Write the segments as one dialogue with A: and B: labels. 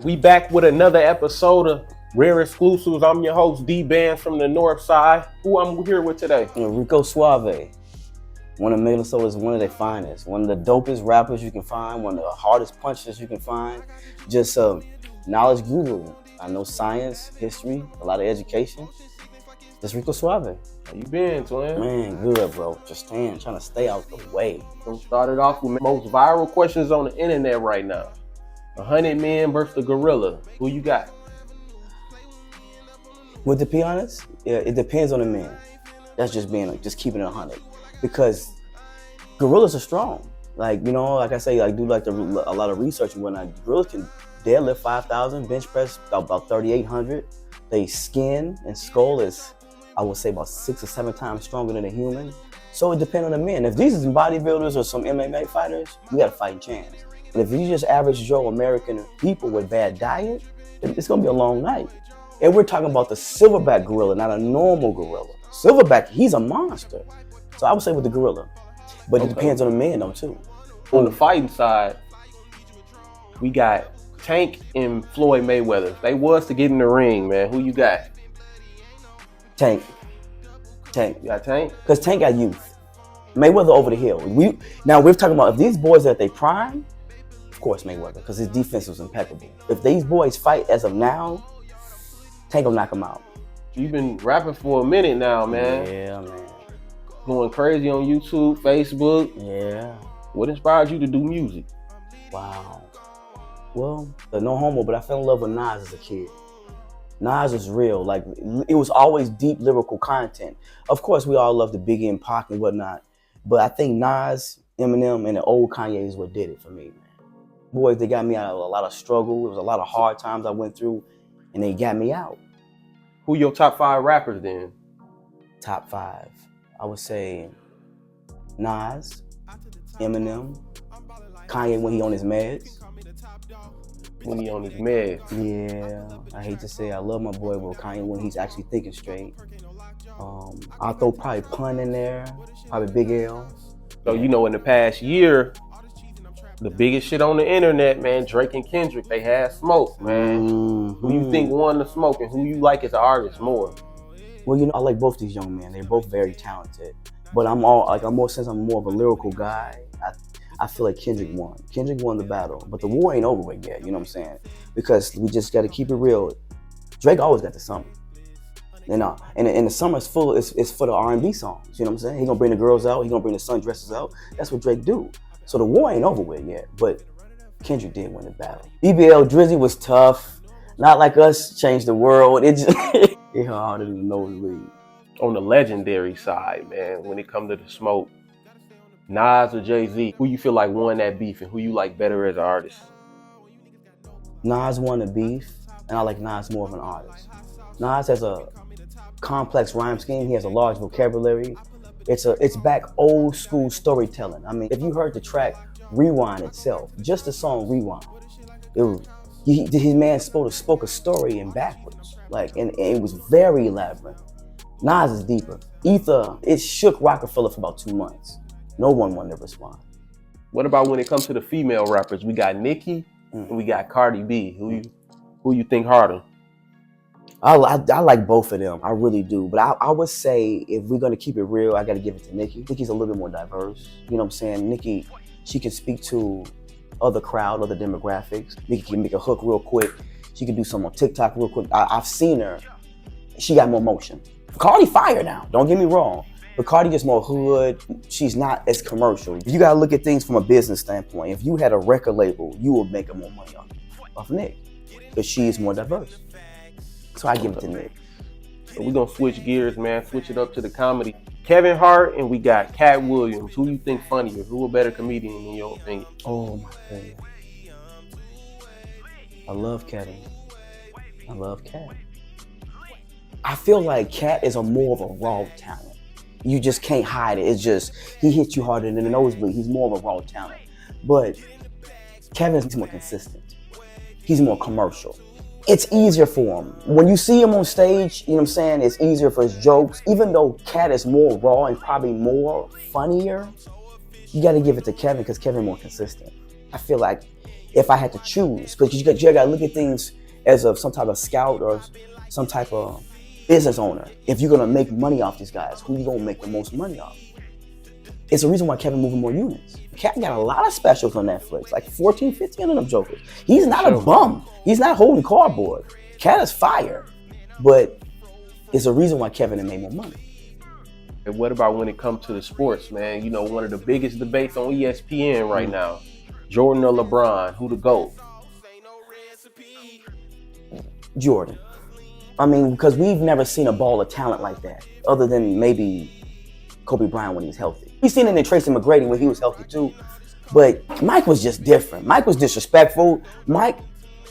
A: We back with another episode of Rare Exclusives. I'm your host, D-Band from the North Side. Who I'm here with today?
B: Rico Suavè. One of Minnesota's one of their finest, one of the dopest rappers you can find, one of the hardest punchers you can find. Just a knowledge guru. I know science, history, a lot of education. Just Rico Suavè.
A: How you been, twin?
B: Man, good, bro. Just trying to stay out the way.
A: So started off with most viral questions on the internet right now. 100 men versus the gorilla. Who you got?
B: Well, to be honest, it depends on the man. That's just keeping it 100. Because gorillas are strong. Like I say, do a lot of research and whatnot. Gorillas can deadlift 5,000, bench press about 3,800. They skin and skull is, I would say, about 6 or 7 times stronger than a human. So it depends on the men. If these are some bodybuilders or some MMA fighters, you got a fighting chance. And if you just average Joe American people with bad diet, it's gonna be a long night. And we're talking about the silverback gorilla, not a normal gorilla. Silverback, he's a monster. So I would say with the gorilla. But It depends on the man though too.
A: On the fighting side, we got Tank and Floyd Mayweather. If they was to get in the ring, man, who you got?
B: Tank.
A: You got Tank?
B: Because Tank got youth. Mayweather over the hill. We're talking about if these boys are at their prime, of course Mayweather, because his defense was impeccable. If these boys fight as of now, Tank will knock them out.
A: You've been rapping for a minute now, man.
B: Yeah, man.
A: Going crazy on YouTube, Facebook.
B: Yeah.
A: What inspired you to do music?
B: Wow. Well, no homo, but I fell in love with Nas as a kid. Nas was real. Like, it was always deep lyrical content. Of course, we all love the Biggie and Pac and whatnot, but I think Nas, Eminem, and the old Kanye is what did it for me, man. Boys, they got me out of a lot of struggle. It was a lot of hard times I went through, and they got me out.
A: Who your top 5 rappers then?
B: Top 5. I would say Nas, Eminem, Kanye when he on his meds.
A: When he on his meds.
B: Yeah, I hate to say I love my boy, but Kanye when he's actually thinking straight. I'll throw probably Pun in there, probably Big L.
A: So in the past year, the biggest shit on the internet, man, Drake and Kendrick, they had smoke, man. Mm-hmm. Who you think won the smoke and who you like as an artist more?
B: Well, I like both these young men. They're both very talented. But since I'm more of a lyrical guy, I feel like Kendrick won. Kendrick won the battle. But the war ain't over with yet, you know what I'm saying? Because we just got to keep it real. Drake always got the summer. And the summer is for the R&B songs, you know what I'm saying? He gonna bring the girls out, he gonna bring the sundresses out. That's what Drake do. So the war ain't over with yet, but Kendrick did win the battle. BBL Drizzy was tough. Not like us, changed the world. It just it harder than the nosebleed.
A: On the legendary side, man, when it comes to the smoke, Nas or Jay-Z, who you feel like won that beef and who you like better as an artist?
B: Nas won the beef, and I like Nas more of an artist. Nas has a complex rhyme scheme. He has a large vocabulary. It's back old school storytelling. I mean, if you heard the track Rewind itself, just the song Rewind, his man spoke a story in backwards, and it was very elaborate. Nas is deeper. Ether, it shook Rockefeller for about 2 months. No one wanted to respond.
A: What about when it comes to the female rappers? We got Nicki and we got Cardi B. Who you think harder?
B: I like both of them. I really do. But I would say if we're going to keep it real, I got to give it to Nicki. Nicki's a little bit more diverse. You know what I'm saying? Nicki, she can speak to other crowd, other demographics. Nicki can make a hook real quick. She can do something on TikTok real quick. I've seen her. She got more motion. Cardi fire now. Don't get me wrong. But Cardi gets more hood. She's not as commercial. You got to look at things from a business standpoint. If you had a record label, you would make more money off Nick. Because she is more diverse. So I give it to Nick.
A: So we're going to switch gears, man. Switch it up to the comedy. Kevin Hart and we got Cat Williams. Who you think funnier? Who a better comedian in your opinion?
B: Oh my goodness. I love Kevin. I love Cat. I feel like Cat is more of a raw talent. You just can't hide it. It's just, he hits you harder than the nosebleed. He's more of a raw talent. But Kevin's more consistent. He's more commercial. It's easier for him. When you see him on stage, you know what I'm saying, it's easier for his jokes. Even though Cat is more raw and probably more funnier, you got to give it to Kevin because Kevin more consistent. I feel like if I had to choose, because you got to look at things as of some type of scout or some type of business owner. If you're gonna make money off these guys, who you gonna make the most money off? It's the reason why Kevin moving more units. Cat got a lot of specials on Netflix, like 14, 15 of them jokers. He's not a bum. He's not holding cardboard. Cat is fire, but it's a reason why Kevin had made more money.
A: And what about when it comes to the sports, man? You know, one of the biggest debates on ESPN right now, Jordan or LeBron, who the GOAT?
B: Jordan. I mean, because we've never seen a ball of talent like that, other than maybe Kobe Bryant when he was healthy. We've seen it in Tracy McGrady when he was healthy too, but Mike was just different. Mike was disrespectful. Mike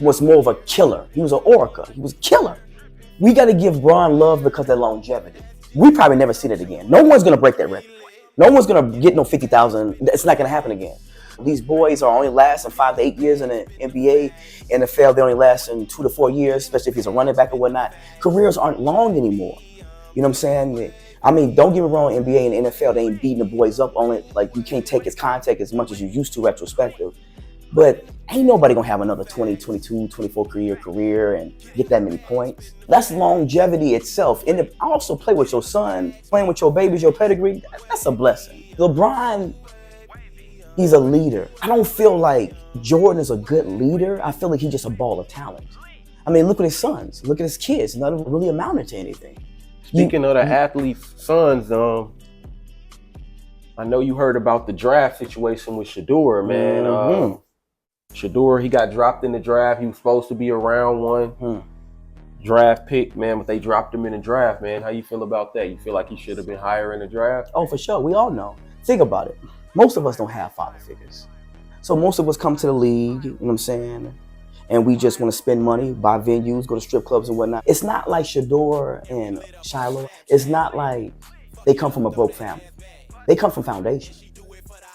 B: was more of a killer. He was an oracle. He was a killer. We got to give Bron love because of their longevity. We probably never see that again. No one's going to break that record. No one's going to get no 50,000. It's not going to happen again. These boys are only lasting 5 to 8 years in the NBA. NFL, they only last in 2 to 4 years, especially if he's a running back or whatnot. Careers aren't long anymore. You know what I'm saying? I mean, don't get me wrong, NBA and NFL, they ain't beating the boys up on it. Like, you can't take his contact as much as you used to retrospective. But ain't nobody gonna have another 20, 22, 24 career and get that many points. That's longevity itself. And to also play with your son, playing with your babies, your pedigree, that's a blessing. LeBron, he's a leader. I don't feel like Jordan is a good leader. I feel like he's just a ball of talent. I mean, look at his sons, look at his kids. None of them really amounted to anything.
A: Speaking of the athletes' sons, I know you heard about the draft situation with Shador, man. Shador, he got dropped in the draft. He was supposed to be a round one draft pick, man, but they dropped him in the draft, man. How you feel about that? You feel like he should have been higher in the draft?
B: Oh, for sure. We all know. Think about it. Most of us don't have father figures. So most of us come to the league, you know what I'm saying? And we just want to spend money, buy venues, go to strip clubs and whatnot. It's not like Shador and Shiloh. It's not like they come from a broke family. They come from foundation.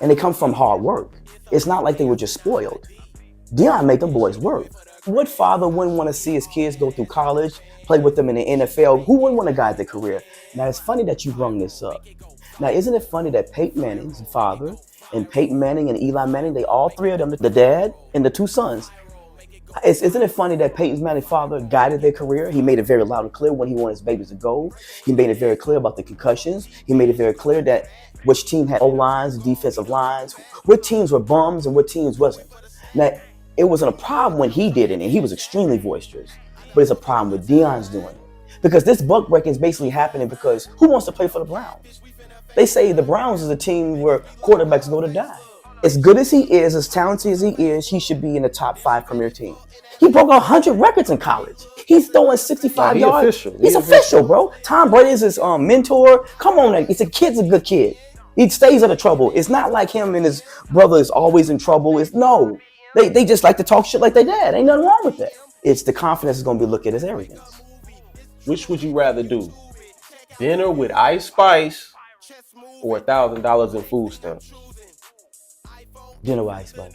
B: And they come from hard work. It's not like they were just spoiled. Deion made them boys work. What father wouldn't want to see his kids go through college, play with them in the NFL? Who wouldn't want to guide their career? Now, it's funny that you brung this up. Now, isn't it funny that Peyton Manning's father and Peyton Manning and Eli Manning, they all three of them, the dad and the two sons, isn't it funny that Peyton Manning's father guided their career? He made it very loud and clear when he wanted his babies to go. He made it very clear about the concussions. He made it very clear that which team had O-lines, defensive lines, what teams were bums and what teams wasn't. Now, it wasn't a problem when he did it, and he was extremely boisterous. But it's a problem with Deion's doing it. Because this buck breaking is basically happening because who wants to play for the Browns? They say the Browns is a team where quarterbacks go to die. As good as he is, as talented as he is, he should be in the top 5 premier teams. He broke 100 records in college. He's throwing 65 yards.
A: Official.
B: He's official, bro. Tom Brady is his mentor. Come on, it's a kid's a good kid. He stays out of trouble. It's not like him and his brother is always in trouble. No. They just like to talk shit like they dad. Ain't nothing wrong with that. It's the confidence is going to be looked at as arrogance.
A: Which would you rather do? Dinner with Ice Spice or $1,000 in food stamps?
B: Dinner with Ice Spice.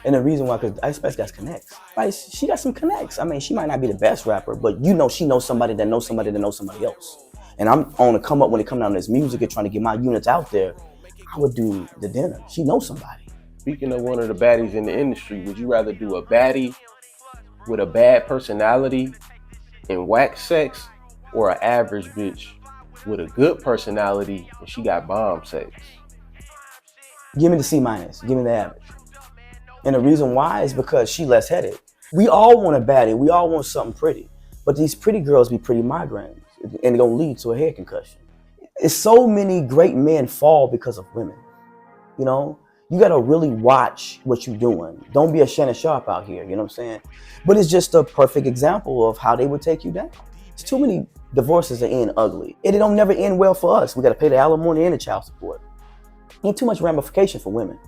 B: And the reason why, because Ice Spice got connects. Spice, she got some connects. I mean, she might not be the best rapper, but you know she knows somebody that knows somebody that knows somebody else. And I'm on to come up when it comes down to this music and trying to get my units out there. I would do the dinner. She knows somebody.
A: Speaking of one of the baddies in the industry, would you rather do a baddie with a bad personality and whack sex or an average bitch with a good personality and she got bomb sex?
B: Give me the C-. Give me the average. And the reason why is because she less headed. We all want a baddie. We all want something pretty. But these pretty girls be pretty migraines and it's going to lead to a head concussion. It's so many great men fall because of women. You know? You got to really watch what you're doing. Don't be a Shannon Sharp out here, you know what I'm saying? But it's just a perfect example of how they would take you down. It's too many divorces that end ugly. And it don't never end well for us. We got to pay the alimony and the child support. Ain't too much ramification for women.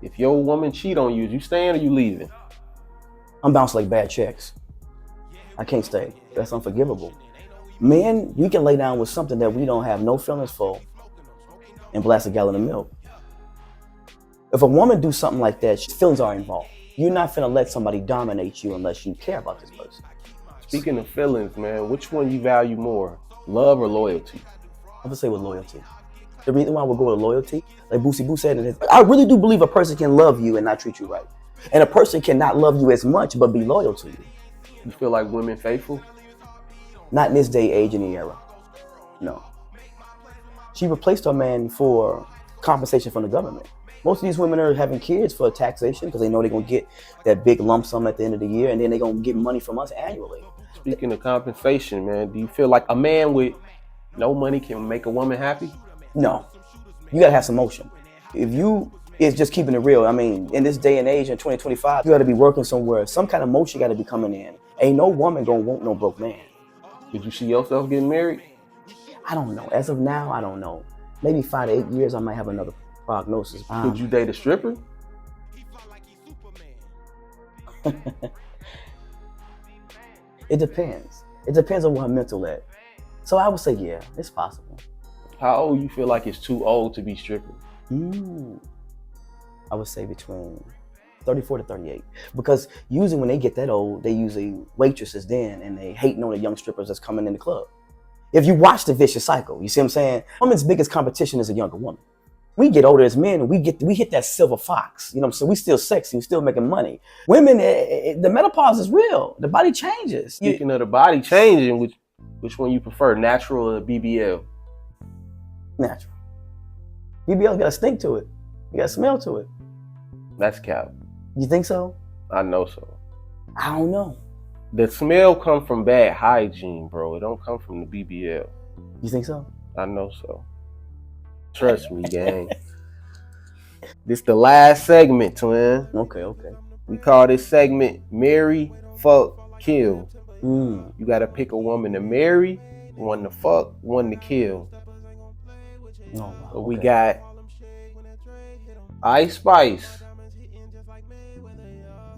A: If your woman cheat on you, is you staying or you leaving?
B: I'm bouncing like bad checks. I can't stay. That's unforgivable. Men, we can lay down with something that we don't have no feelings for and blast a gallon of milk. If a woman do something like that, feelings are involved. You're not finna let somebody dominate you unless you care about this person.
A: Speaking of feelings, man, which one you value more, love or loyalty?
B: I would say with loyalty. The reason why we'll go with loyalty, like Boosie Boo said, I really do believe a person can love you and not treat you right. And a person cannot love you as much but be loyal to you.
A: You feel like women faithful?
B: Not in this day, age, and the era. No. She replaced her man for compensation from the government. Most of these women are having kids for taxation because they know they're going to get that big lump sum at the end of the year, and then they're going to get money from us annually.
A: Speaking of compensation, man, do you feel like a man with no money can make a woman happy?
B: No. You got to have some motion. If you is just keeping it real, I mean, in this day and age, in 2025, you got to be working somewhere. Some kind of motion got to be coming in. Ain't no woman going to want no broke man.
A: Did you see yourself getting married?
B: I don't know. As of now, I don't know. Maybe 5 to 8 years, I might have another prognosis.
A: Could you date a stripper?
B: It depends. It depends on what her mental at. So I would say, yeah, it's possible.
A: How old you feel like it's too old to be stripping?
B: I would say between 34 to 38. Because usually when they get that old, they usually waitresses then, and they hating on the young strippers that's coming in the club. If you watch the vicious cycle, you see what I'm saying? Woman's biggest competition is a younger woman. We get older as men, and we hit that silver fox. You know what I'm saying? We still sexy, we still making money. Women, the menopause is real. The body changes.
A: Speaking of the body changing, which one you prefer, natural or BBL?
B: Natural. BBL got a stink to it. You got a smell to it.
A: That's cap.
B: You think so?
A: I know so.
B: I don't know.
A: The smell come from bad hygiene, bro. It don't come from the BBL.
B: You think so?
A: I know so. Trust me, gang. This the last segment, twin.
B: Okay.
A: We call this segment Marry, Fuck, Kill.
B: You
A: gotta pick a woman to marry, one to fuck, one to kill.
B: Oh, wow.
A: So we got Ice Spice.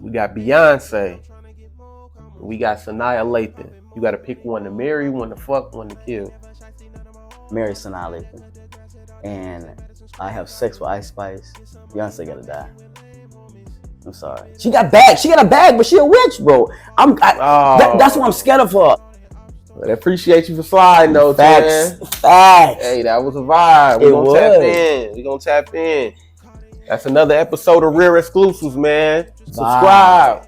A: We got Beyonce. We got Sanaa Lathan. You gotta pick one to marry, one to fuck, one to kill.
B: Marry Sanaa Lathan. And I have sex with Ice Spice. Beyonce gotta die. I'm sorry. She got bag. She got a bag, but she a witch, bro. That's what I'm scared of her.
A: I appreciate you for sliding though, man.
B: Facts.
A: Hey, that was a vibe. We gonna tap in. That's another episode of Rare Exclusives, man. Subscribe.